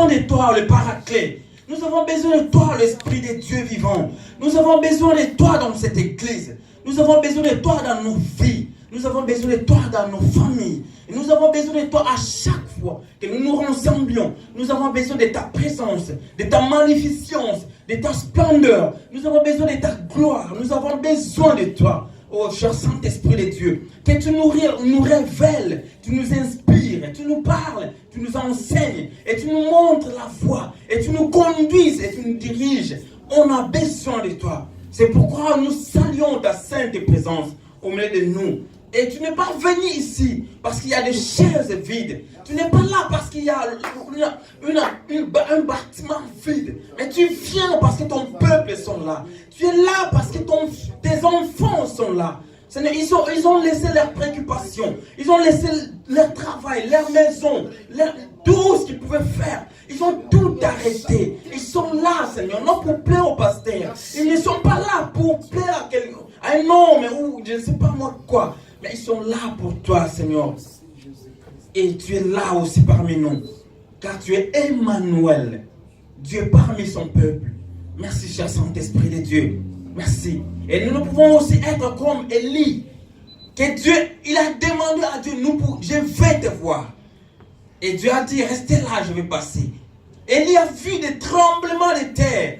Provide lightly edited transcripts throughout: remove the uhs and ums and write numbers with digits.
besoin de toi, le Paraclet. Nous avons besoin de toi, l'Esprit de Dieu vivant. Nous avons besoin de toi dans cette église. Nous avons besoin de toi dans nos vies. Nous avons besoin de toi dans nos familles. Et nous avons besoin de toi à chaque fois que nous nous rassemblions. Nous avons besoin de ta présence, de ta magnificence, de ta splendeur. Nous avons besoin de ta gloire. Nous avons besoin de toi. Oh, cher Saint-Esprit de Dieu, que tu nous révèles, tu nous inspires, tu nous parles, tu nous enseignes, et tu nous montres la voie, et tu nous conduises, et tu nous diriges. On a besoin de toi. C'est pourquoi nous saluons ta sainte présence au milieu de nous. Et tu n'es pas venu ici parce qu'il y a des chaises vides. Tu n'es pas là parce qu'il y a un bâtiment vide. Mais tu viens parce que ton peuple sont là. Tu es là parce que tes enfants sont là. Ils ont laissé leurs préoccupations. Ils ont laissé leur travail, leur maison, tout ce qu'ils pouvaient faire. Ils ont tout arrêté. Ils sont là, Seigneur, non pour plaire au pasteur. Ils ne sont pas là pour plaire à un homme ou je ne sais pas moi quoi. Mais ils sont là pour toi, Seigneur. Et tu es là aussi parmi nous. Car tu es Emmanuel. Dieu parmi son peuple. Merci, cher Saint-Esprit de Dieu. Merci. Et nous pouvons aussi être comme Élie. Que Dieu, il a demandé à Dieu, je vais te voir. Et Dieu a dit, restez là, je vais passer. Élie a vu des tremblements de terre.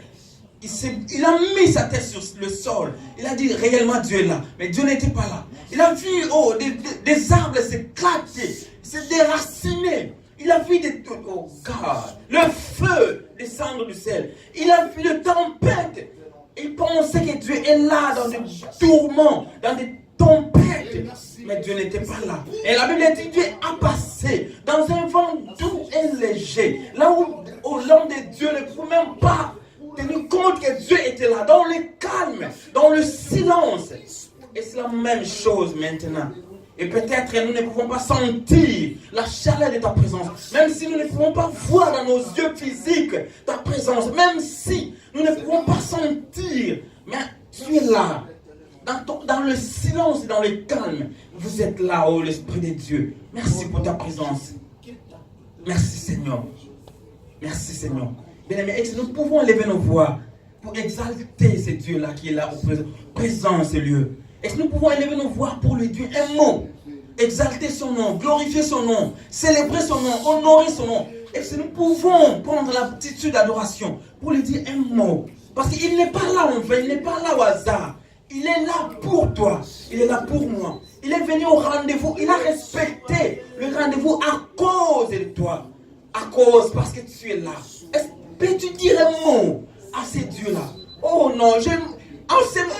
Il a mis sa tête sur le sol. Il a dit, réellement Dieu est là. Mais Dieu n'était pas là. Il a vu des arbres s'éclater, se déraciner. Il a vu le feu descendre du ciel. Il a vu le tempête. Il pensait que Dieu est là dans des tourments, dans des tempêtes. Mais Dieu n'était pas là. Et la Bible dit Dieu a passé dans un vent doux et léger. Là où l'homme de Dieu ne pouvait même pas tenir compte que Dieu était là, dans le calme, dans le silence. Et c'est la même chose maintenant. Et peut-être nous ne pouvons pas sentir la chaleur de ta présence. Même si nous ne pouvons pas voir dans nos yeux physiques ta présence. Même si nous ne pouvons pas sentir. Mais tu es là. Dans le silence et dans le calme. Vous êtes là, oh l'Esprit de Dieu. Merci pour ta présence. Merci Seigneur. Merci Seigneur. Bien-aimés, nous pouvons élever nos voix pour exalter ce Dieu-là qui est là présent en ce lieu. Est-ce que nous pouvons élever nos voix pour lui dire un mot, exalter son nom, glorifier son nom, célébrer son nom, honorer son nom. Est-ce que nous pouvons prendre l'attitude d'adoration pour lui dire un mot? Parce qu'il n'est pas là en vain, il n'est pas là au hasard. Il est là pour toi, il est là pour moi. Il est venu au rendez-vous, il a respecté le rendez-vous à cause de toi. À cause, parce que tu es là. Peux-tu dire un mot à ces dieux-là? Oh non, en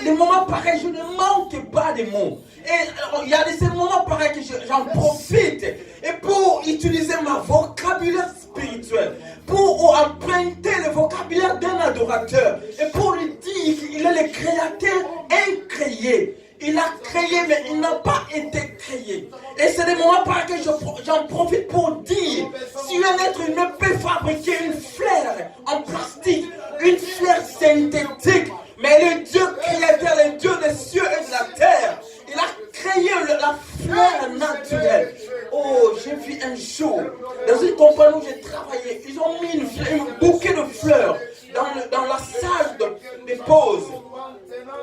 des moments pareils, je ne manque pas de mots. Et il y a de ces moments pareils que j'en profite. Et pour utiliser ma vocabulaire spirituel, pour emprunter le vocabulaire d'un adorateur, et pour lui dire qu'il est le créateur incréé. Il a créé, mais il n'a pas été créé. Et c'est des moments pareils que j'en profite pour dire, si un être humain peut fabriquer une fleur en plastique, une fleur synthétique, mais le Dieu créateur, le Dieu des cieux et de la terre, il a créé la fleur naturelle. Oh, j'ai vu un jour, dans une compagnie où j'ai travaillé, ils ont mis un bouquet de fleurs dans la salle de pause.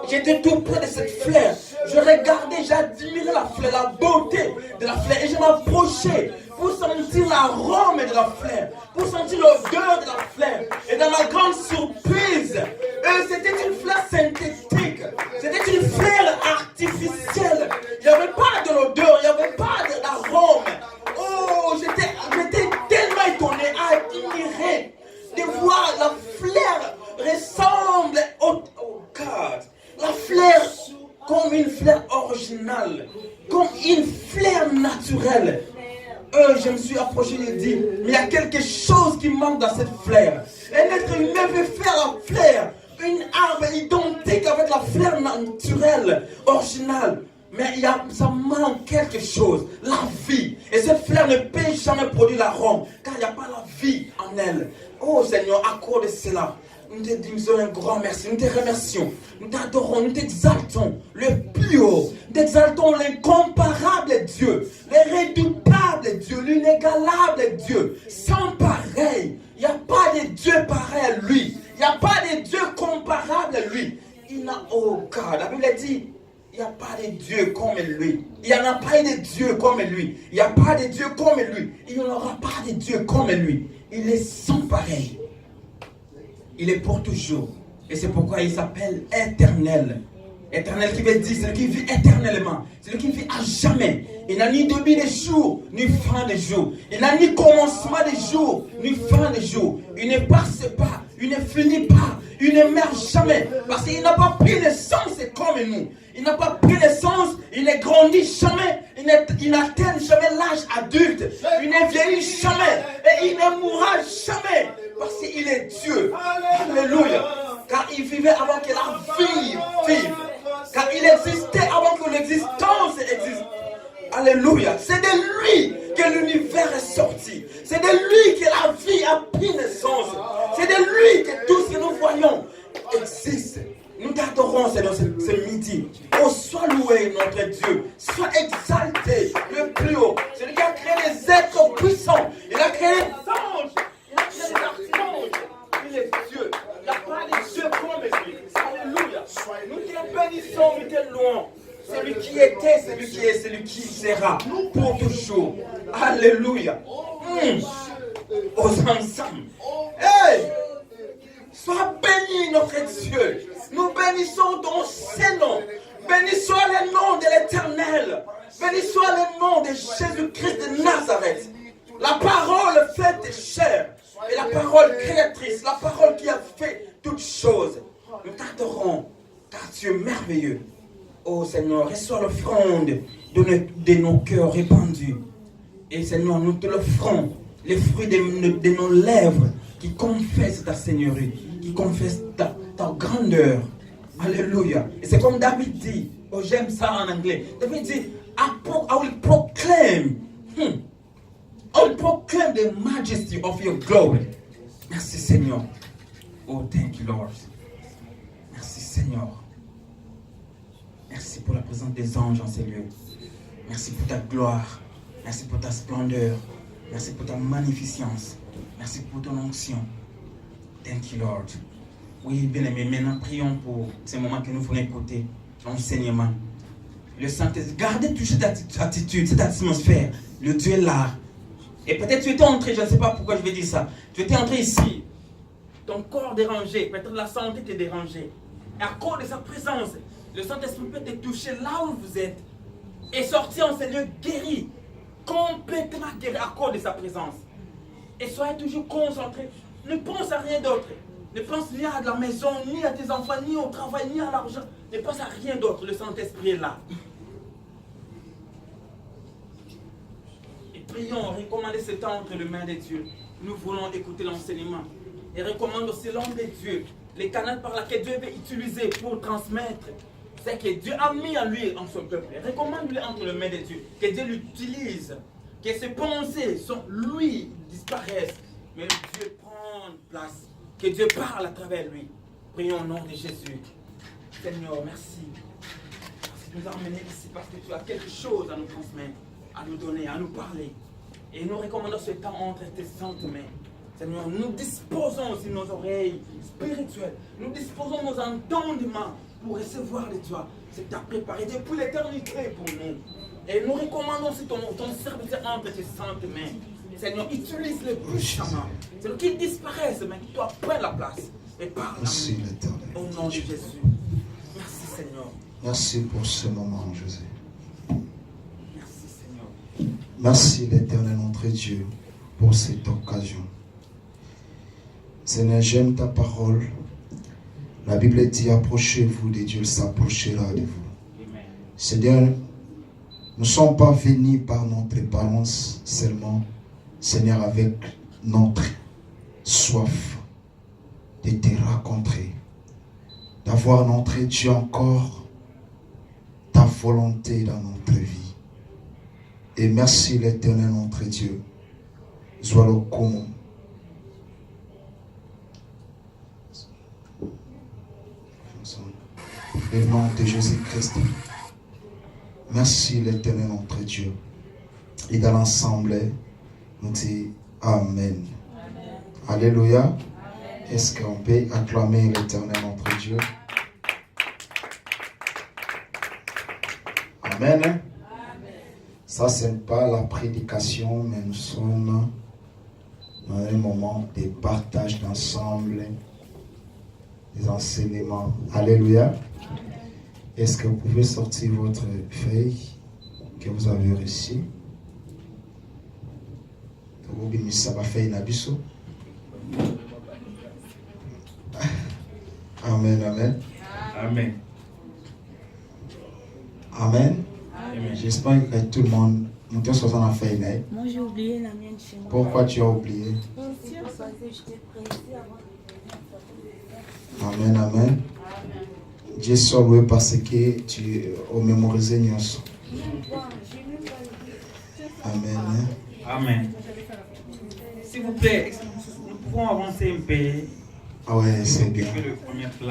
J'étais tout près de cette fleur. Je regardais, j'admirais la fleur, la beauté de la fleur. Et je m'approchais pour sentir l'arôme de la fleur, pour sentir l'odeur de la fleur. Et dans ma grande surprise, c'était une fleur synthétique. C'était une fleur artificielle. Il n'y avait pas de l'odeur, il n'y avait pas d'arôme. Oh, j'étais tellement étonné, admiré de voir la fleur ressemble au God. La fleur comme une fleur originale, comme une fleur naturelle. Je me suis approché et dit, mais il y a quelque chose qui manque dans cette fleur. Un être humain veut faire la fleur, une arbre identique avec la fleur naturelle, originale. Mais ça manque quelque chose, la vie. Et cette fleur ne peut jamais produire l'arôme, car il n'y a pas la vie en elle. Oh Seigneur, accorde cela. Nous te disons un grand merci, nous te remercions, nous t'adorons, nous t'exaltons, le plus haut, nous t'exaltons l'incomparable Dieu, l'irréductible Dieu, l'inégalable Dieu, sans pareil. Il n'y a oh God, la Bible dit, il n'y a pas de Dieu comme lui. Il n'y en a pas de Dieu comme lui. Il n'y a pas de Dieu comme lui. Il n'y aura pas de Dieu comme lui. Il est sans pareil. Il est pour toujours. Et c'est pourquoi il s'appelle éternel. Éternel qui veut dire celui qui vit éternellement. Celui qui vit à jamais. Il n'a ni début de jour, ni fin de jour. Il n'a ni commencement de jour, ni fin de jour. Il ne passe pas. Il ne finit pas. Il ne meurt jamais. Parce qu'il n'a pas pris naissance comme nous. Il n'a pas pris naissance. Il ne grandit jamais. Il n'atteint jamais l'âge adulte. Il ne vieillit jamais. Et il ne mourra jamais. Parce qu'il est Dieu. Alléluia. Car il vivait avant que la vie vive. Car il existait avant que l'existence existe. Alléluia. C'est de lui que l'univers est sorti. C'est de lui que la vie a pris naissance. C'est de lui que tout ce que nous voyons existe. Nous t'adorons, Seigneur, ce midi. Oh, sois loué, notre Dieu. Sois exalté, le plus haut. C'est lui qui a créé les êtres puissants. Il a créé les anges. Il a créé les archanges. Il est Dieu. Il n'y a pas de Dieu comme lui. Alléluia. Nous te bénissons, nous te louons. Celui qui était, celui qui est, celui qui sera pour toujours. Alléluia. Aux ensemble. Hey! Sois béni, notre Dieu. Nous bénissons ton Saint-Nom. Béni soit le nom de l'Éternel. Béni soit le nom de Jésus-Christ de Nazareth. La parole faite chair. Et la parole créatrice. La parole qui a fait toutes choses. Nous t'adorons, car tu es merveilleux. Oh Seigneur, reçois l'offrande de nos cœurs répandus. Et Seigneur, nous te l'offrons, les fruits de nos lèvres qui confessent ta Seigneurie, qui confessent ta grandeur. Alléluia. Et c'est comme David dit, oh j'aime ça en anglais. David dit, I will proclaim, I will proclaim the majesty of your glory. Merci Seigneur. Oh thank you Lord. Merci Seigneur. Merci pour la présence des anges en ces lieux. Merci pour ta gloire. Merci pour ta splendeur. Merci pour ta magnificence. Merci pour ton onction. Thank you, Lord. Oui, bien aimé, maintenant prions pour ces moments que nous voulons écouter, l'enseignement. Le Saint-Esprit, gardez toujours cette attitude, cette atmosphère. Le Dieu est là. Et peut-être tu étais entré, je ne sais pas pourquoi je vais dire ça. Tu étais entré ici. Ton corps dérangé, peut-être la santé t'est dérangée. Et à cause de sa présence, le Saint-Esprit peut te toucher là où vous êtes et sortir en ces lieux guéri, complètement guéri à cause de sa présence. Et soyez toujours concentrés. Ne pense à rien d'autre. Ne pense ni à la maison, ni à tes enfants, ni au travail, ni à l'argent. Ne pense à rien d'autre. Le Saint-Esprit est là. Et prions, recommandez ce temps entre les mains de Dieu. Nous voulons écouter l'enseignement. Et recommande aussi l'homme de Dieu, les canaux par lesquels Dieu veut utiliser pour transmettre ce que Dieu a mis en lui, en son peuple. Recommande-lui entre les mains de Dieu, que Dieu l'utilise, que ses pensées sont lui disparaissent, mais Dieu prend place, que Dieu parle à travers lui. Prions au nom de Jésus. Seigneur, merci. Parce que tu nous as emmenés ici, parce que tu as quelque chose à nous transmettre, à nous donner, à nous parler. Et nous recommandons ce temps entre tes saintes mains. Seigneur, nous disposons aussi nos oreilles spirituelles. Nous disposons nos entendements pour recevoir de toi. C'est ta préparé depuis l'éternité pour nous. Et nous recommandons aussi ton serviteur entre tes saintes mains. Seigneur, utilise-le puissamment. C'est qui disparaissent, mais que toi prends la place. Et parle Merci l'Éternel. Au nom de Jésus. Merci Seigneur. Merci pour ce moment, José. Merci Seigneur. Merci l'Éternel, notre Dieu, pour cette occasion. Seigneur, j'aime ta parole. La Bible dit, approchez-vous de Dieu, il s'approchera de vous. Amen. Seigneur, nous ne sommes pas venus par notre apparence seulement, Seigneur, avec notre soif de te rencontrer, d'avoir notre Dieu encore ta volonté dans notre vie. Et merci l'Éternel, notre Dieu. Sois le commun. Au nom de Jésus-Christ. Merci l'Éternel, notre Dieu. Et dans l'ensemble, nous disons Amen. Amen. Alléluia. Est-ce qu'on peut acclamer l'Éternel, notre Dieu? Amen. Ça, ce n'est pas la prédication, mais nous sommes dans un moment de partage d'ensemble, des enseignements. Alléluia. Est-ce que vous pouvez sortir votre feuille que vous avez reçue? Amen, amen. Amen. Amen. J'espère que tout le monde. Moi j'ai oublié la mienne chez moi. Pourquoi tu as oublié? Amen, amen. Dieu soit loué parce que tu as mémorisé Nyonso. Amen. Amen. S'il vous plaît, nous pouvons avancer un peu. Ah ouais, c'est bien.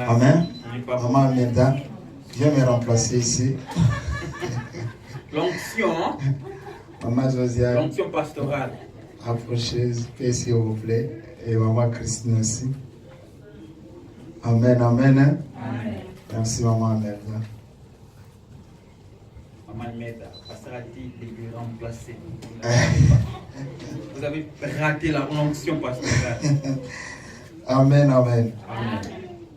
Amen. Maman Amenda, viens me remplacer ici. L'onction, hein? Maman Josiane, L'onction pastorale. approchez, s'il vous plaît. Et maman Christine aussi. Amen, amen. Amen. Merci maman Amenda. Maman Meda, pasteur a dit de lui remplacer. Vous avez raté la onction pastorale. Amen, amen. Amen.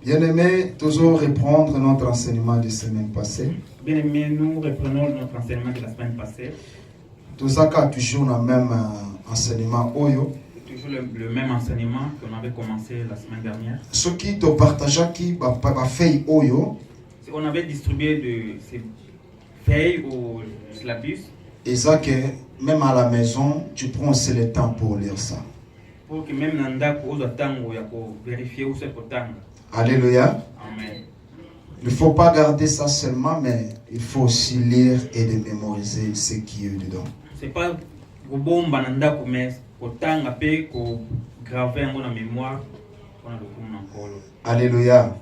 Bien-aimés, toujours reprendre notre enseignement de semaine passée. Bien aimé, nous reprenons notre enseignement de la semaine passée. Tout ça a toujours le même enseignement. Oyo. Toujours le même enseignement qu'on avait commencé la semaine dernière. Ce qui te partage qui va faire Oyo. On avait distribué de ces feuilles au syllabus. Et ça que même à la maison, tu prends aussi le temps pour lire ça. Pour que même Nanda pour vérifier où c'est pour tang. Alléluia. Amen. Il ne faut pas garder ça seulement, mais il faut aussi lire et de mémoriser ce qui est dedans. C'est pas au bon bananda mais pour tang après pour graver en mémoire pour le encore. Alléluia.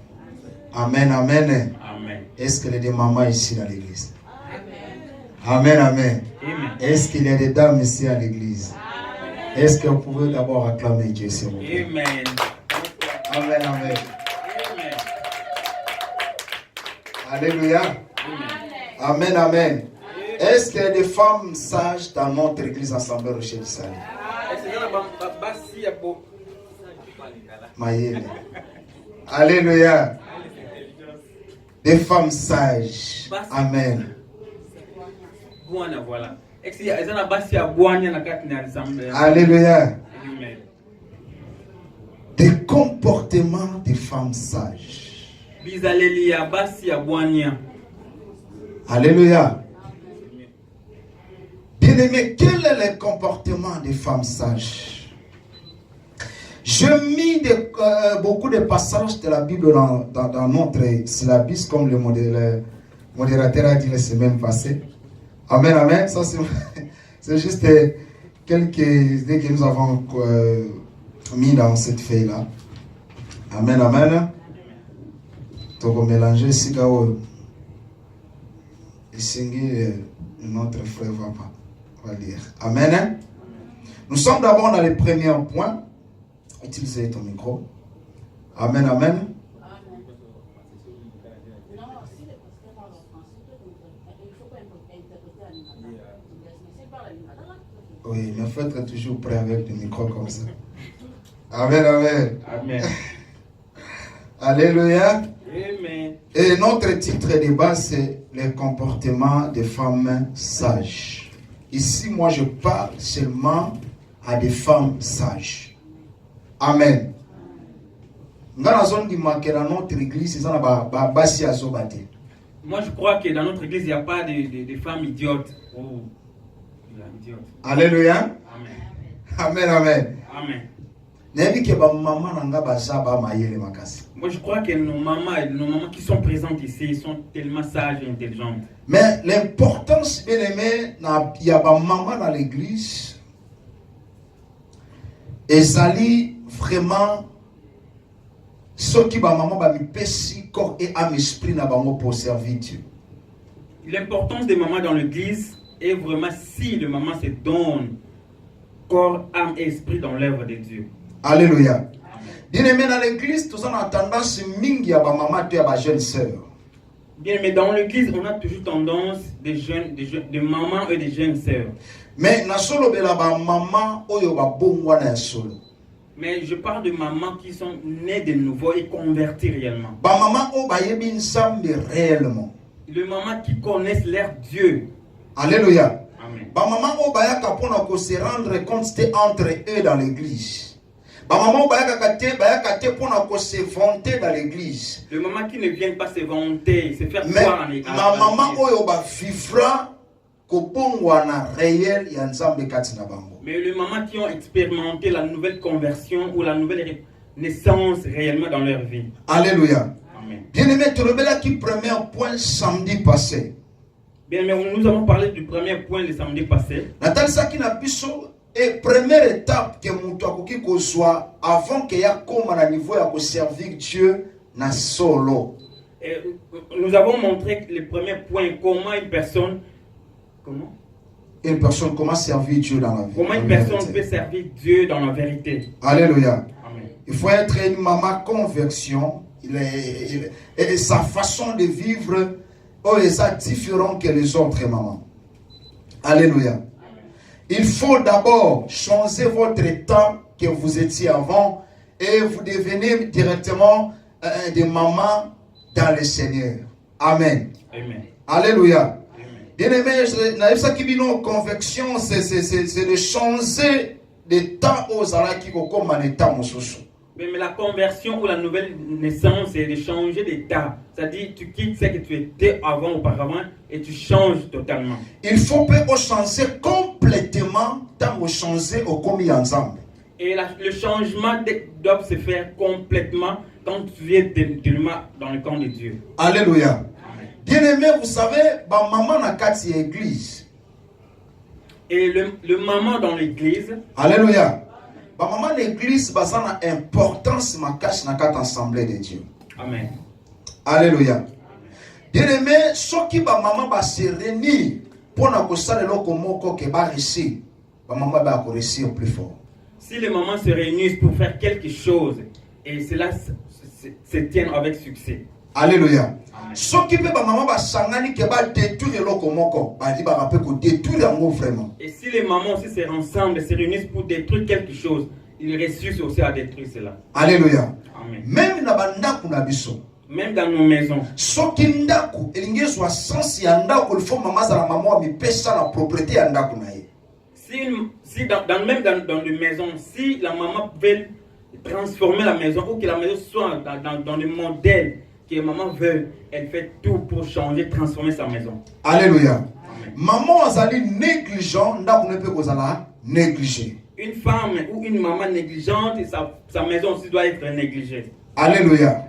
Amen, amen. Amen. Est-ce qu'il y a des mamans ici dans l'église? Amen, amen. Amen. Est-ce qu'il y a des dames ici à l'église? Est-ce que vous pouvez d'abord acclamer Dieu, s'il vous plaît? Amen. Amen, amen. Amen. Alléluia. Amen, amen. Est-ce qu'il y a des femmes sages dans notre église Assemblée Rocher du Salut? Maïle. Alléluia. Des femmes sages. Amen. Voilà. Alléluia. Des comportements des femmes sages. Alléluia. Bien-aimé, quel est le comportement des femmes sages? Je mis beaucoup de passages de la Bible dans notre syllabus, comme le modérateur a dit la semaine passée. Amen, amen. Ça, c'est juste quelques idées que nous avons mis dans cette feuille-là. Amen, amen. Donc, on mélange ici, et notre frère va lire. Amen. Nous sommes d'abord dans le premier point. Utilisez ton micro. Amen, amen. Oui, mais il faut être toujours prêt avec le micro comme ça. Amen, amen. Amen. Alléluia. Amen. Et notre titre de base, c'est le comportement des femmes sages. Ici, moi, je parle seulement à des femmes sages. Amen. Dans la zone du marqué dans notre église, c'est ça, moi, je crois que dans notre église, il n'y a pas de femmes idiotes. Oh. Alléluia. Amen. Amen, amen. Amen. Moi, je crois que nos mamans qui sont présentes ici sont tellement sages et intelligentes. Mais l'importance, bien aimé, il y a des mamans dans l'église. Et ça lit vraiment ce qui va maman va me pécher corps et âme esprit na bango pour servir Dieu. L'importance des mamans dans l'église est vraiment si le maman se donne corps, âme et esprit dans l'œuvre de Dieu. Alléluia. Bien aimé dans l'église, tout ça a tendance mingi à ba maman et à ba jeune sœur. Bien, mais dans l'église, on a toujours tendance des mamans et des jeunes sœurs. Mais na solo bela ba maman oyo ba bongwana ya solo. Mais je parle de mamans qui sont nées de nouveau et converties réellement. Ba maman o ba yebi nsambe réellement. Les mamans qui connaissent leur Dieu. Alléluia. Amen. Ba maman o ba yaka pona ko se rendre compte c'était entre eux dans l'église. Ba maman o ba yaka te pona ko se vanter dans l'église. Les mamans qui ne viennent pas se vanter, se faire Mais croire en l'église. ma maman oyo ba vivra ko bongwana réel ya nsambe kati na bango. Mais les mamans qui ont expérimenté la nouvelle conversion ou la nouvelle naissance réellement dans leur vie. Alléluia. Amen. Bien-aimé, tu rebelles qui premier point samedi passé. Bien, mais nous avons parlé du premier point le samedi passé. Natal Sakina Bisso est première étape que Moutouakoki soit avant qu'il y ait comme à niveau à servir Dieu na solo. Et nous avons montré le premier point, comment une personne Comment servir Dieu dans la vie. Comment une personne peut servir Dieu dans la vérité. Alléluia. Amen. Il faut être une maman conversion. Et sa façon de vivre est différente que les autres mamans. Alléluia. Amen. Il faut d'abord changer votre état que vous étiez avant et vous devenez directement des mamans dans le Seigneur. Amen. Amen. Alléluia. Bien-aimé, conviction, c'est de changer d'état aux alaki comme un état mosusu. Mais la conversion ou la nouvelle naissance, c'est de changer d'état. C'est-à-dire, tu quittes ce que tu étais auparavant, et tu changes totalement. Il faut peut changer complètement tant que changer au commis ensemble. Et le changement doit se faire complètement quand tu es tellement dans le camp de Dieu. Alléluia. Bien-aimé, vous savez, ma maman n'a qu'à l'église. Et le maman dans l'église. Alléluia. Ma maman l'église, ça a importance ma cache dans quatre assemblée de Dieu. Amen. Alléluia. Bien-aimé, ce qui ma maman va se réunir pour ne pas le loco que va réussir, ma maman va réussir plus fort. Si les mamans se réunissent pour faire quelque chose, et cela se tient avec succès. Alléluia. Ce qui peut ma maman va s'engager qui va détruire le loco va dire va détruire en vraiment. Et si les mamans aussi se rassemblent, se réunissent pour détruire quelque chose, ils réussissent aussi à détruire cela. Alléluia. Amen. Même na bandaku na biso. Même dans nos maisons. Ce qui ndaku elinge soit sens ya ndaku il faut maman za la maman mi pesa la propriété ya ndaku na ye. Si même dans les maisons, si la maman veut transformer la maison ou que la maison soit dans le modèle que maman veut, elle fait tout pour changer, transformer sa maison. Alléluia. Amen. Maman azali négligent, ndaku ne peut kozala négligé. Une femme ou une maman négligente, sa maison aussi doit être négligée. Alléluia.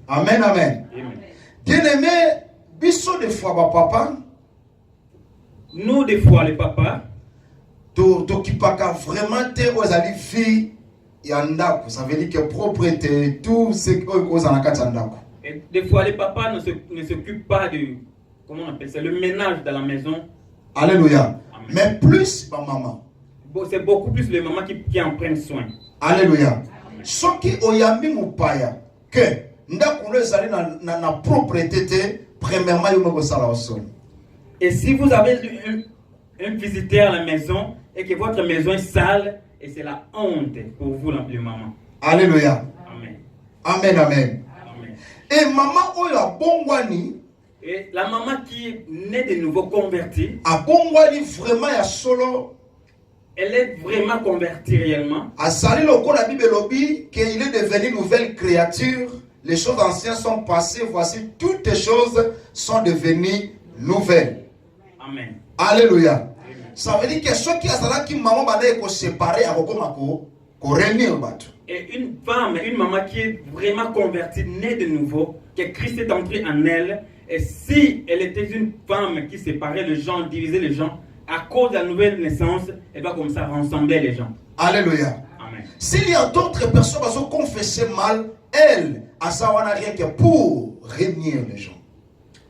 Amen, amen. Amen. Bien-aimé, biso des fois papa. Nous des fois les papas. To kipaka vraiment te ozali fille ya ndaku, ça veut dire que propriété tout ce que ozana kati ndaku. Et des fois, les papas ne s'occupent pas de, comment on appelle ça, le ménage dans la maison. Alléluia. Amen. Mais plus ma maman. C'est beaucoup plus les mamans qui en prennent soin. Alléluia. Ce qui oyami mupaya que ndaku le zali na propriété te premièrement yo moko sala osoni. Et si vous avez un visiteur à la maison et que votre maison est sale, et c'est la honte pour vous, les mamans. Alléluia. Amen. Amen, amen. Amen. Et maman oyo bongwani. Et la maman qui est née de nouveau convertie, A bongwani vraiment ya solo. elle est vraiment convertie réellement. A sali loko la Bible lobi qu'il est devenu nouvelle créature. Les choses anciennes sont passées. Voici toutes les choses sont devenues nouvelles. Amen. Alléluia. Amen. Ça veut dire que ceux qui ont qui maman va être séparés à ko réunir batu. Et une femme, une maman qui est vraiment convertie, née de nouveau, que Christ est entré en elle, et si elle était une femme qui séparait les gens, divisait les gens, à cause de la nouvelle naissance, elle va comme ça rassembler les gens. Alléluia. Amen. S'il y a d'autres personnes qui ont confessé mal, elle, à ça, on n'a rien que pour réunir les gens.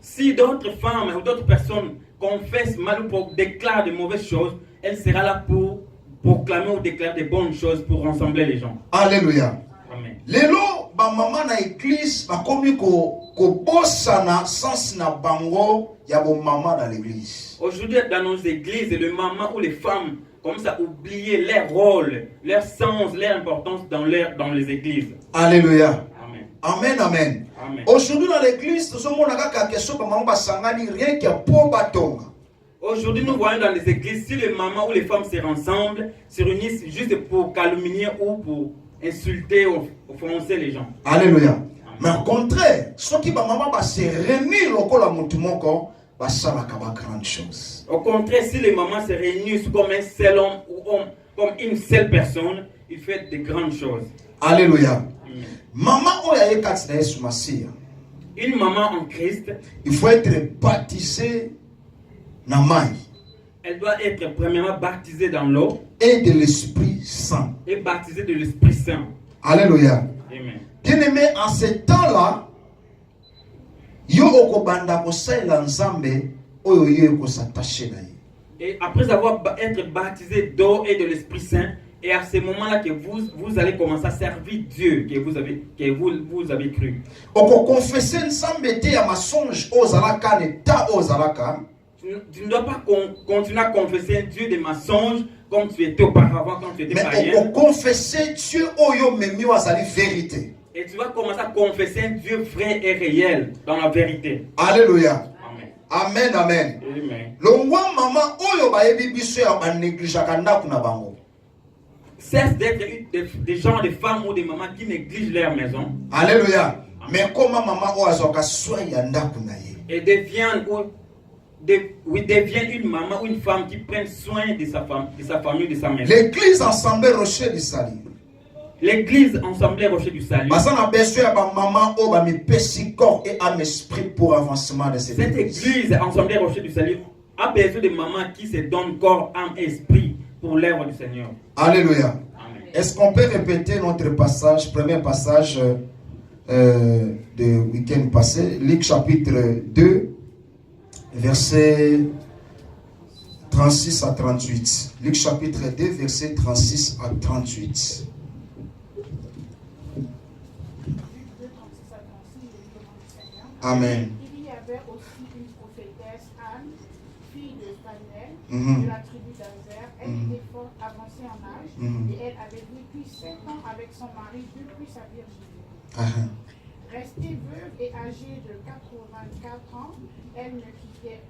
Si d'autres femmes ou d'autres personnes confessent mal ou déclarent de mauvaises choses, elle sera là pour proclamer ou déclarer de bonnes choses pour rassembler les gens. Alléluia. Amen. Lelo, ma maman na église, ma komi ko kobosana sens na bango ya bo maman dans l'église. Aujourd'hui, dans nos églises, le maman ou les femmes commencent à oublier leur rôle, leur sens, leur importance dans les églises. Alléluia. Amen. Amen, amen. Amen. Aujourd'hui dans l'église, nous sommes rien qu'il y a pour batonga. Aujourd'hui, nous voyons dans les églises, si les mamans ou les femmes se rassemblent, se réunissent juste pour calomnier ou pour insulter ou offenser les gens. Alléluia. Mais au contraire, ceux qui va se réunir lokola mutu moko, va salaka ba grande chose. Au contraire, si les mamans se réunissent comme un seul homme ou comme une seule personne, ils font de grandes choses. Alléluia. Amen. Maman oya yekati na Yesu Masia. Une maman en Christ, Il faut être baptisé na mai elle doit être premièrement baptisée dans l'eau et de l'Esprit Saint. et baptisée de l'Esprit Saint. Alléluia. Amen. Bien-aimé, en ce temps-là, yo okobanda kosalela Nzambe oyo yo ekosattaché na ye. Et après avoir été baptisé d'eau et de l'Esprit Saint, et à ce moment-là que vous allez commencer à servir Dieu que vous avez cru. Oko confesser Nzambe te ya masonge ozalaka ne ta ozalaka. Tu ne dois pas continuer à confesser Dieu des mensonges comme tu étais auparavant quand tu étais Mais païen. oko confesser Dieu oyo memi azali vérité. Et tu vas commencer à confesser un Dieu vrai et réel dans la vérité. Alléluia. Amen. Amen, amen. Amen. Longwa mama oyo bayebi biso ya banégligeaka ndako na bango. Cesse d'être des gens, des femmes ou des mamans qui négligent leur maison. Alléluia. Mais comment maman oyo azwaka soin ya ndako na ye. Et deviennent une maman ou une femme qui prenne soin de sa famille, de sa maison. L'église Assemblée Rocher du Salut. L'église Assemblée Rocher du Salut. Parce qu'on a besoin de maman ou de mes corps et âme esprit pour avancement de cette église. Cette église Assemblée Rocher du Salut a besoin de mamans qui se donnent corps, âme et esprit pour l'œuvre du Seigneur. Alléluia. Amen. Est-ce qu'on peut répéter notre passage, premier passage de week-end passé, Luc chapitre 2, versets 36 à 38. Luc chapitre 2, versets 36 à 38. Amen. Il y avait aussi une prophétesse Anne, fille de Phanuel, de la tribu d'Azer. Elle était fort avancée en âge et elle avait vécu 7 ans avec son mari depuis sa virginité. Restée veuve et âgée de 84 ans, elle ne quittait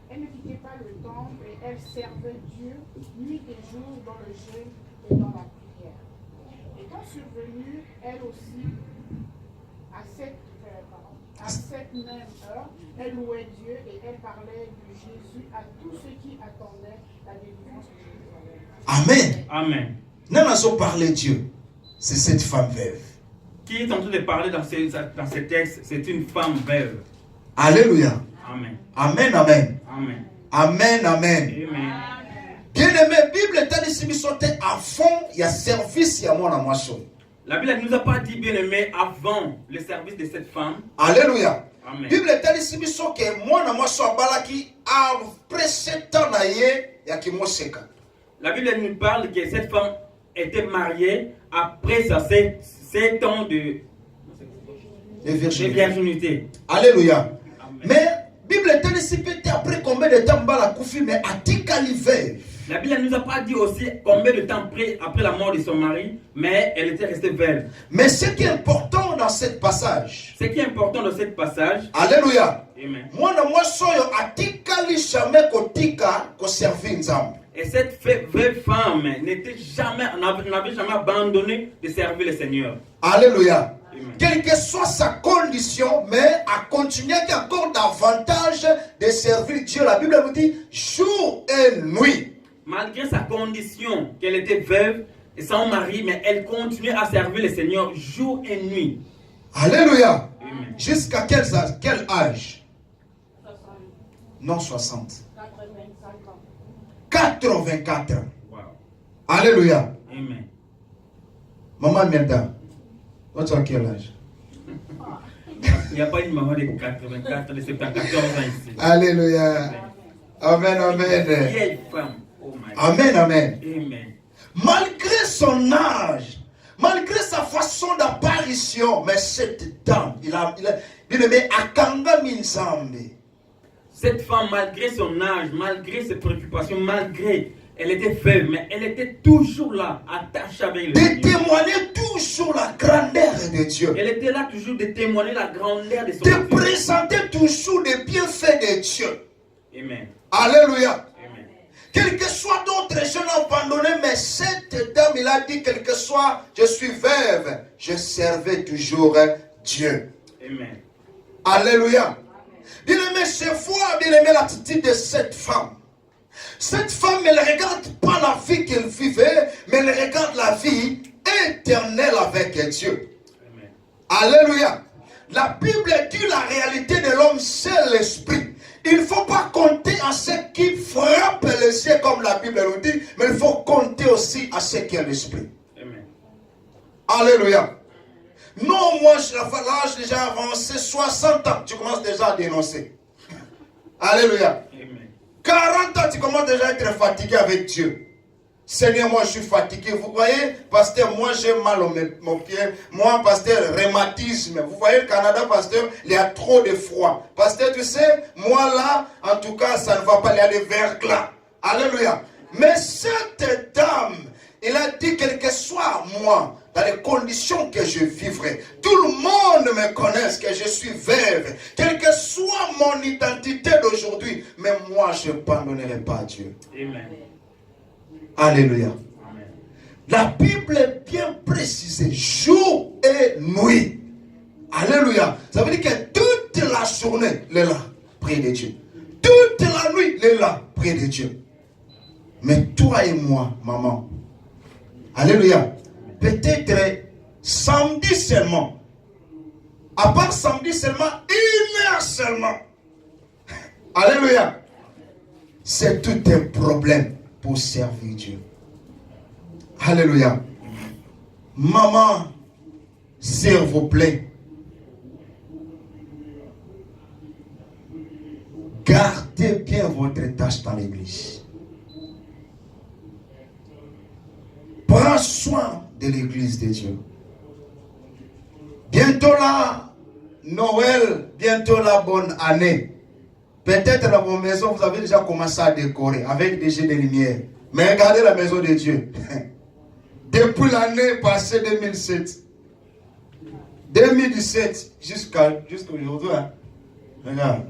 pas le temple et elle servait Dieu nuit et jour dans le jeûne et dans la prière. Étant survenue, elle aussi, à cette même heure, elle louait Dieu et elle parlait de Jésus à tous ceux qui attendaient la délivrance de Jérusalem. Amen. Amen. Nous allons parler de Dieu. C'est cette femme veuve. Qui est en train de parler dans ce texte, c'est une femme veuve. Alléluia. Amen. Amen, amen. Amen. Amen, amen. Amen. Bien-aimé, Bible est allée si sauter à fond, il y a service, il y a mon amour. La Bible ne nous a pas dit bien aimé avant le service de cette femme. Alléluia. Amen. Bible est allée si sauter mon amour balaki après 7 ans naïe, il y a qui moseka. La Bible nous parle que cette femme était mariée après sa 7 ans de virginité. Alléluia. Amen. Mais Bible est allée si après combien de temps bala koufi mais à tika l'hiver. La Bible ne nous a pas dit aussi combien de temps après la mort de son mari, mais elle était restée veuve. Mais ce qui est important dans ce passage. Ce qui est important dans ce passage. Alléluia. Amen. Moi soyo atika li jamais kotika ko servir nzambe. Et cette veuve femme n'avait jamais abandonné de servir le Seigneur. Alléluia. Amen. Quelle que soit sa condition, mais à continuer encore davantage de servir Dieu. La Bible nous dit jour et nuit. Malgré sa condition, qu'elle était veuve et sans mari, mais elle continuait à servir le Seigneur jour et nuit. Alléluia. Amen. Jusqu'à quel âge? Non, 60. 84 ans. Wow. Alléluia. Amen. Maman Merda, tu as quel âge? Il n'y a pas une maman de 84, de 74 ans ici. Alléluia. Amen, amen. Vieille femme. Oh my God. Amen, amen. Amen. Malgré son âge, Malgré sa façon d'apparition, mais cette dame, il a aimé Akanga Minzambe. Cette femme, malgré son âge, malgré ses préoccupations, malgré, elle était veuve, mais elle était toujours là, attachée avec le De Seigneur. témoigner toujours la grandeur de Dieu. Elle était là toujours de témoigner la grandeur de son De Dieu. présenter toujours les bienfaits de Dieu. Amen. Alléluia. Amen. Quel que soit d'autres jeunes abandonnés, mais cette dame, il a dit, quel que soit, je suis veuve, je servais toujours Dieu. Amen. Alléluia. Bien-aimé, je vois, bien-aimé, l'attitude de cette femme. Cette femme, elle ne regarde pas la vie qu'elle vivait, mais elle regarde la vie éternelle avec Dieu. Amen. Alléluia. La Bible dit la réalité de l'homme, c'est l'esprit. Il ne faut pas compter à ce qui frappe les yeux, comme la Bible nous dit, mais il faut compter aussi à ce qui est l'esprit. Amen. Alléluia. Non, moi, l'âge déjà avancé, 60 ans, tu commences déjà à dénoncer. Alléluia. Amen. 40 ans, tu commences déjà à être fatigué avec Dieu. Seigneur, moi je suis fatigué. Vous voyez, pasteur, moi j'ai mal au mon pied. Moi, pasteur, rhumatisme. Vous voyez, le Canada, pasteur, il y a trop de froid. Pasteur, tu sais, moi là, en tout cas, ça ne va pas, il y a des verglas. Alléluia. Mais cette dame, il a dit, quel que soit moi, dans les conditions que je vivrai, tout le monde me connaisse que je suis veuve, quelle que soit mon identité d'aujourd'hui, mais moi je n'abandonnerai pas Dieu. Amen. Alléluia. Amen. La Bible est bien précisée, jour et nuit. Alléluia. Ça veut dire que toute la journée, il est là, près de Dieu. Toute la nuit, il est là, près de Dieu. Mais toi et moi, maman, alléluia, peut-être samedi seulement, à part samedi seulement, 1 heure seulement, alléluia, c'est tout un problème pour servir Dieu. Alléluia. Maman, s'il vous plaît, gardez bien votre tâche dans l'église. Prends soin de l'église de Dieu. Bientôt là, Noël, bientôt la bonne année. Peut-être dans vos maisons, vous avez déjà commencé à décorer avec des jeux de lumière. Mais regardez la maison de Dieu. Depuis l'année passée 2007, 2017, jusqu'à aujourd'hui, hein? Regarde,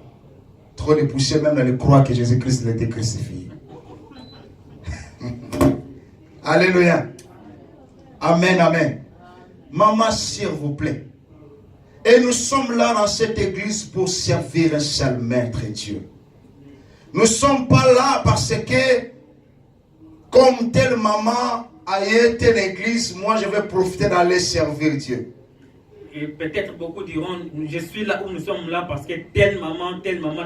trop de poussière même dans les croix que Jésus-Christ a été crucifié. Alléluia. Amen, amen. Maman, s'il vous plaît. Et nous sommes là dans cette église pour servir un seul maître Dieu. Nous ne sommes pas là parce que, comme telle maman a été l'église, moi je vais profiter d'aller servir Dieu. Et peut-être beaucoup diront, je suis là où nous sommes là parce que telle maman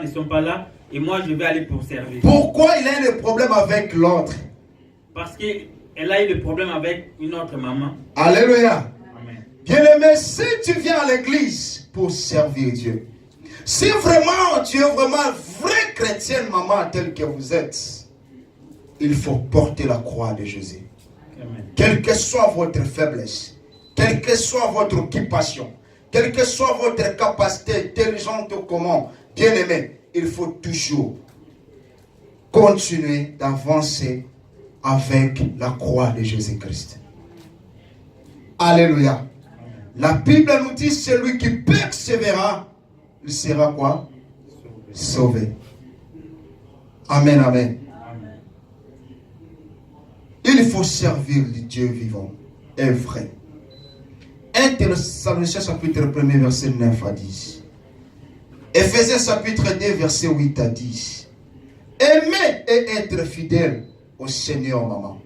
ne sont pas là et moi je vais aller pour servir. Pourquoi il a des problèmes avec l'autre? Parce qu'elle a eu des problèmes avec une autre maman. Alléluia. Amen. Bien-aimé, si tu viens à l'église pour servir Dieu, si vraiment tu es vraiment vraie chrétienne, maman, telle que vous êtes, il faut porter la croix de Jésus. Amen. Quelle que soit votre faiblesse, quelle que soit votre occupation, quelle que soit votre capacité intelligente ou comment, bien-aimé, il faut toujours continuer d'avancer avec la croix de Jésus-Christ. Alléluia. La Bible nous dit, celui qui persévérera, il sera quoi? Sauvé. Amen, amen. Amen. Il faut servir le Dieu vivant et vrai. 1 Thessaloniciens chapitre 1 verset 9 à 10. Éphésiens chapitre 2 verset 8 à 10. Aimer et être fidèle au Seigneur, maman.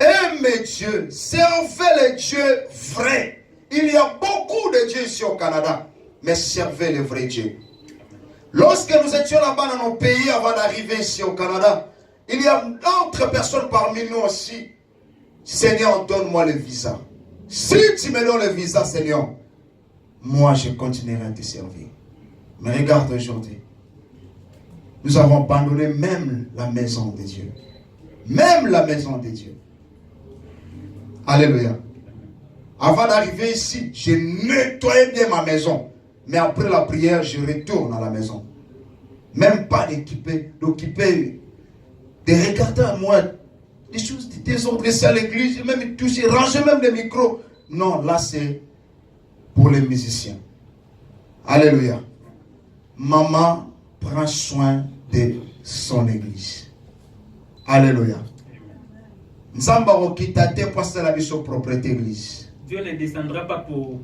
Aimez Dieu, servez le Dieu vrai. Il y a beaucoup de dieux ici au Canada, mais servez le vrai Dieu. Lorsque nous étions là-bas dans nos pays avant d'arriver ici au Canada, il y a d'autres personnes parmi nous aussi. Seigneur, donne-moi le visa. Si tu me donnes le visa, Seigneur, moi je continuerai à te servir. Mais regarde aujourd'hui, nous avons abandonné même la maison de Dieu. Même la maison de Dieu. Alléluia. Avant d'arriver ici, j'ai nettoyé bien ma maison. Mais après la prière, je retourne à la maison. Même pas d'occuper, de regarder à moi des choses, des désordres à l'église, même toucher, ranger même les micros. Non, là c'est pour les musiciens. Alléluia. Maman prend soin de son église. Alléluia. Nzamba okitate passer la vie sur propriété église. Dieu ne descendra pas pour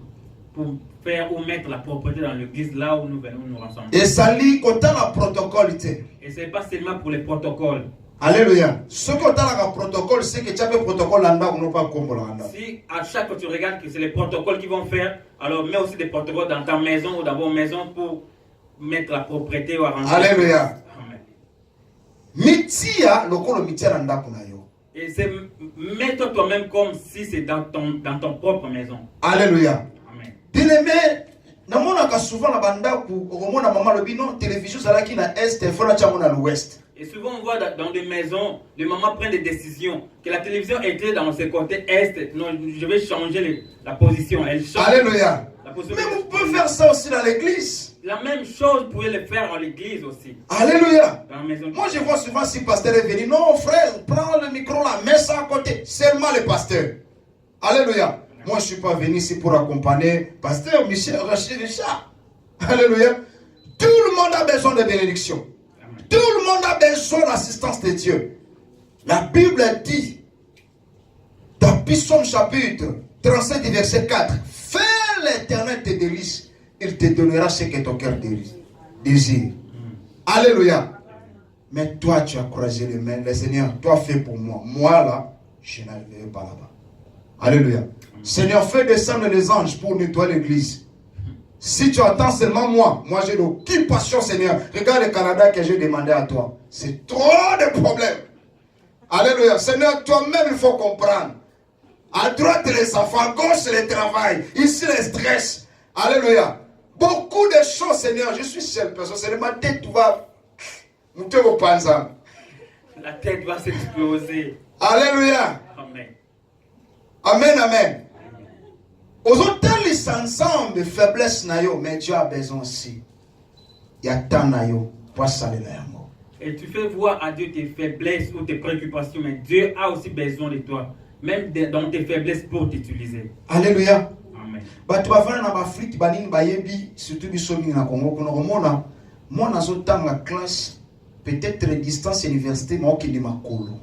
faire ou mettre la propreté dans l'église là où nous venons nous rassembler. Et ça lit autant la protocole. Et ce n'est pas seulement pour les protocoles. Alléluia. Ce que tu as le protocole, c'est que tu as le protocole là ou non pas comme là. Si à chaque fois tu regardes que c'est les protocoles qui vont faire, alors mets aussi des protocoles dans ta maison ou dans vos maisons pour mettre la propreté ou arranger. Alléluia. Amen. Mitia, le kolo mitia randa kunayo. Et c'est mets-toi toi-même comme si c'est dans ton propre maison. Alléluia. Amen. Bien-aimé, namonaka souvent la banda ku omona mama lobi non télévision zalaki na est fona chamona l'ouest. Et souvent on voit dans des maisons, les mamans prennent des décisions que la télévision était dans ce côté est. Non, je vais changer la position. Elle change. Alléluia. La position. Mais vous pouvez faire ça aussi dans l'église. La même chose, vous pouvez le faire dans l'église aussi. Alléluia. Dans la maison. Moi je vois souvent si le pasteur est venu, non frère, prends le micro là, mets ça à côté. Seulement le pasteur. Alléluia. Moi je ne suis pas venu ici pour accompagner pasteur Michel Rachid Richard. Alléluia. Tout le monde a besoin de bénédiction. Tout le monde a besoin de l'assistance de Dieu. La Bible dit, dans Psaume chapitre 37, verset 4, fais l'Éternel tes délices, il te donnera ce que ton cœur désire. Alléluia. Mais toi, tu as croisé les mains. Le Seigneur, toi, fais pour moi. Moi, là, je n'arriverai pas là-bas. Alléluia. Seigneur, fais descendre les anges pour nettoyer l'église. Si tu attends seulement moi j'ai l'occupation, Seigneur. Regarde le Canada que j'ai demandé à toi. C'est trop de problèmes. Alléluia. Seigneur, toi-même, il faut comprendre. À droite, les enfants, à gauche, le travail. Ici, le stress. Alléluia. Beaucoup de choses, Seigneur. Je suis seule personne. C'est ma tête va. La tête va s'exploser. Alléluia. Amen. Amen, amen. Aux autres ensemble faiblesse nayo, mais Dieu a besoin aussi. Il y a tant nayo pour saler la mort. Et tu fais voir à Dieu tes faiblesses ou tes préoccupations, mais Dieu a aussi besoin de toi, même dans tes faiblesses pour t'utiliser. Alléluia. Amen. Batu bavana na Afrique banini bayebi surtout bisoni na Congo kono komona mona zotanga classe peut-être distance université mais okindi makolo.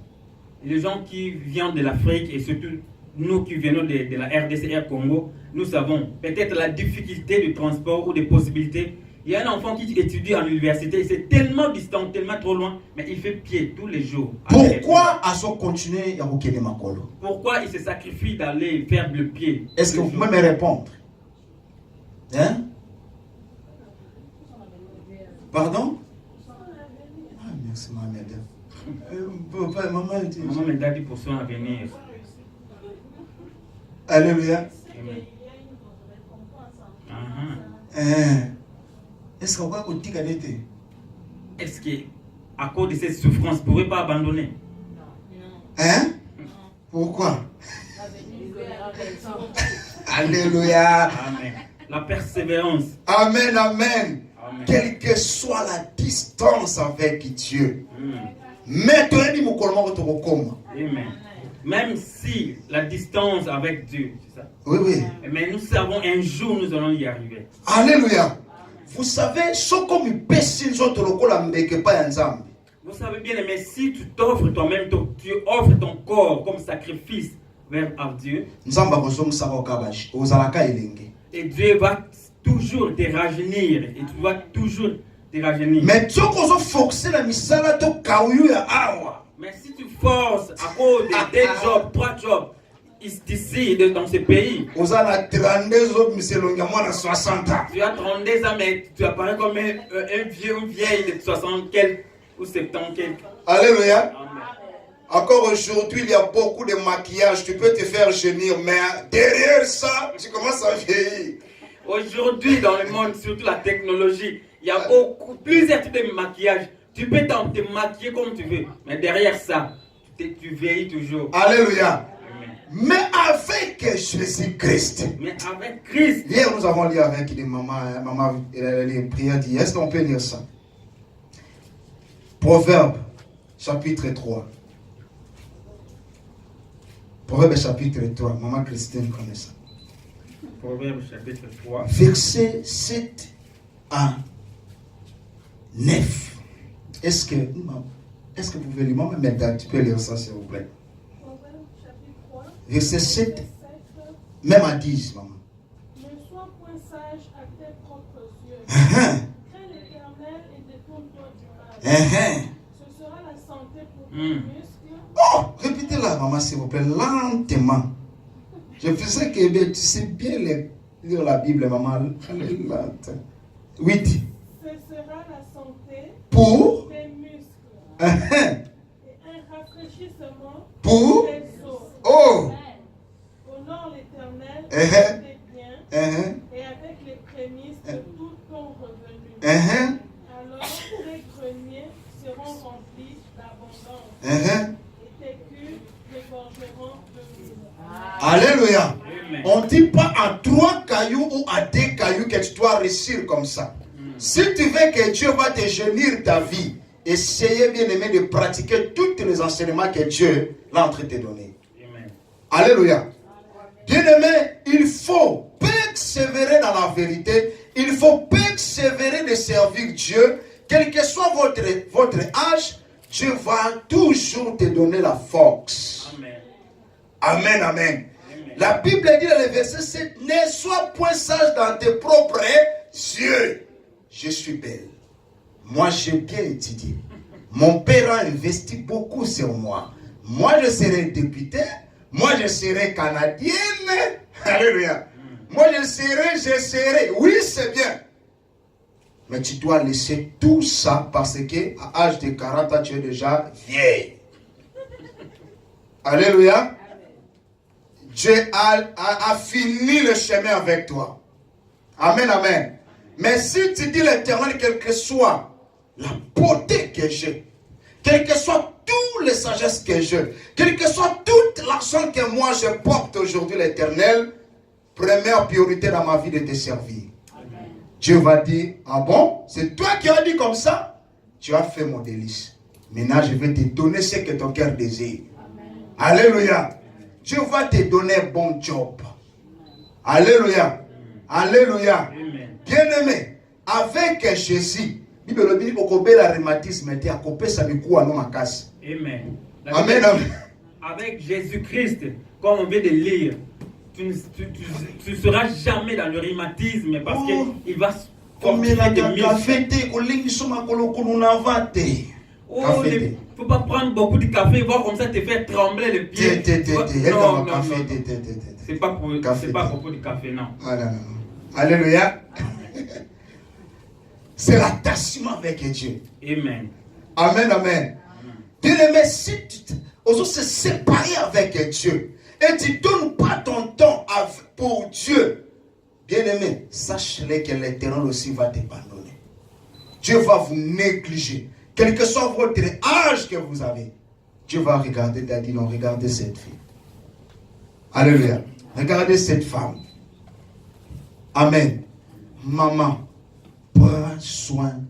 Les gens qui viennent de l'Afrique et surtout nous qui venons de la RDC Congo, nous savons peut-être la difficulté de transport ou des possibilités. Il y a un enfant qui étudie à l'université, c'est tellement distant, tellement trop loin, mais il fait pied tous les jours. Pourquoi a-t-on continué à Okende Makolo? Pourquoi il se sacrifie d'aller faire le pied? Est-ce que vous pouvez me répondre? Hein? Pardon? Ah, merci, maman. Maman m'a dit pour son avenir. Alléluia. Est-ce qu'on va continuer à être? Est-ce qu'à cause de cette souffrance, vous ne pouvez pas abandonner? Hein? Pourquoi? Alléluia. Amen. La persévérance. Amen, amen. Amen. Quelle que soit la distance avec Dieu. Mais tu as dit mon collement de ton coma. Amen. Même si la distance avec Dieu, c'est ça? Oui, oui. Mais nous savons un jour nous allons y arriver. Alléluia. Vous savez, ce comme il pèse les autres locaux là, mais que pas ensemble. Vous savez bien, mais si tu t'offres toi-même, tu offres ton corps comme sacrifice vers Dieu, et Dieu va toujours te rajeunir, et tu vas toujours te rajeunir. Mais tu as forcé la misala to kaouyu ya awa. Mais si tu forces à cause de 2 jobs, 3 jobs, ici, dans ce pays, tu as 32 ans, mais c'est le gamin de 60 ans. Tu as 32 ans, mais tu apparais comme un vieil de 60 quelques ou 70 quelques. Alléluia. Encore aujourd'hui, il y a beaucoup de maquillage. Tu peux te faire jeunir, mais derrière ça, tu commences à vieillir. Aujourd'hui, dans le monde, surtout la technologie, il y a plusieurs types de maquillage. Tu peux te maquiller comme tu veux, mais derrière ça, tu vieillis toujours. Alléluia. Mais avec Jésus-Christ. Mais avec Christ. Hier, nous avons lu avec les mamans les prières d'hier. Est-ce qu'on peut lire ça? Proverbe, chapitre 3. Proverbe, chapitre 3. Maman Christine connaît ça. Proverbe, chapitre 3. Versets 7 à 9. Est-ce que vous pouvez lire? Maman, tu peux lire ça, s'il vous plaît. Verset 7, même à 10, maman. Ne sois point sage à tes propres yeux. Crains l'Éternel et détourne-toi du mal. Ce sera la santé pour tes muscles. Oh, répétez-la, maman, s'il vous plaît, lentement. Je faisais que tu sais bien lire la Bible, maman. Elle est lente. 8. Ce sera la santé Pour tes muscles. Et un rafraîchissement pour tes os. oh. Honore l'Éternel avec tes biens et avec les prémices de tout ton revenu. Alors tes greniers seront remplis d'abondance et tes cuves dégorgeront de l'eau. Alléluia. On ne dit pas à 3 cailloux ou à 2 cailloux que tu dois réussir comme ça. Si tu veux que Dieu va te génir ta vie, essayez bien aimé de pratiquer tous les enseignements que Dieu l'a en train de te donner. Alléluia. Bien-aimé, il faut persévérer dans la vérité. Il faut persévérer de servir Dieu. Quel que soit votre âge, Dieu va toujours te donner la force. Amen, amen. La Bible dit dans le verset 7, ne sois point sage dans tes propres yeux. Je suis belle. Moi, j'ai bien étudié. Mon père a investi beaucoup sur moi. Moi, je serai député. Moi, je serai canadienne. Alléluia. Moi, je serai. Oui, c'est bien. Mais tu dois laisser tout ça parce que à l'âge de 40 ans, tu es déjà vieille. Alléluia. Dieu a fini le chemin avec toi. Amen, amen. Mais si tu dis l'Éternel, quelle que soit la beauté que j'ai, quelle que soit toutes les sagesses que j'ai, quelle que soit toute l'argent que moi je porte aujourd'hui, l'Éternel, première priorité dans ma vie de te servir. Amen. Dieu va dire, ah bon, c'est toi qui as dit comme ça? Tu as fait mon délice. Maintenant, je vais te donner ce que ton cœur désire. Amen. Alléluia. Dieu va te donner un bon job. Alléluia. Alléluia. Bien-aimé, avec Jésus, Bible dit que la rhumatisme était à couper sa micro à ma casse. Amen. Amen. Avec Jésus-Christ, comme on vient de lire, tu ne seras jamais dans le rhumatisme parce qu'il va fortifier tes muscles. Oh, il ne faut pas prendre beaucoup de café, voir comme ça te faire trembler les pieds. Non, c'est pas beaucoup de café, non. Alléluia. C'est l'attachement avec Dieu. Amen. Amen, amen. Bien-aimé, si tu oses se séparer avec Dieu et tu ne donnes pas ton temps pour Dieu, bien-aimé, sache-le que l'Éternel aussi va t'abandonner. Dieu va vous négliger. Quel que soit votre âge que vous avez, Dieu va regarder, dit non, regardez cette fille. Alléluia. Regardez cette femme. Amen. Maman, prends soin